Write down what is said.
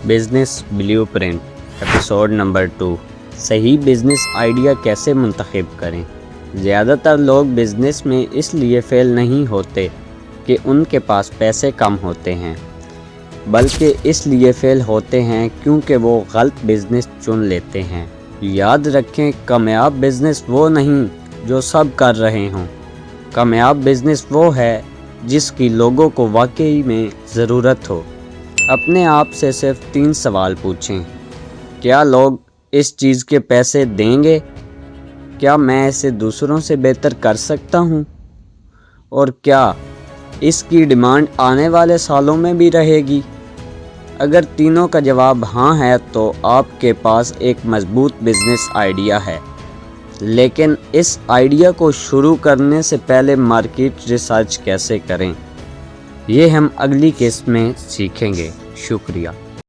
Business blueprint episode number 2। सही business idea कैसे मुंतखब करें। ज़्यादातर लोग बिज़नेस में इसलिए फ़ेल नहीं होते कि उनके पास पैसे कम होते हैं, बल्कि इसलिए फ़ेल होते हैं क्योंकि वो गलत बिज़नेस चुन लेते हैं। याद रखें, कामयाब बिज़नेस वो नहीं जो सब कर रहे हों। कामयाब बिज़नेस वो है जिसकी लोगों को वाकई में ज़रूरत हो। अपने आप से सिर्फ 3 सवाल पूछें। क्या लोग इस चीज़ के पैसे देंगे? क्या मैं इसे दूसरों से बेहतर कर सकता हूँ? और क्या इसकी डिमांड आने वाले सालों में भी रहेगी? अगर तीनों का जवाब हाँ है तो आपके पास एक मज़बूत बिज़नेस आइडिया है। लेकिन इस आइडिया को शुरू करने से पहले मार्केट रिसर्च कैसे करें, ये हम अगली किस्त में सीखेंगे। शुक्रिया।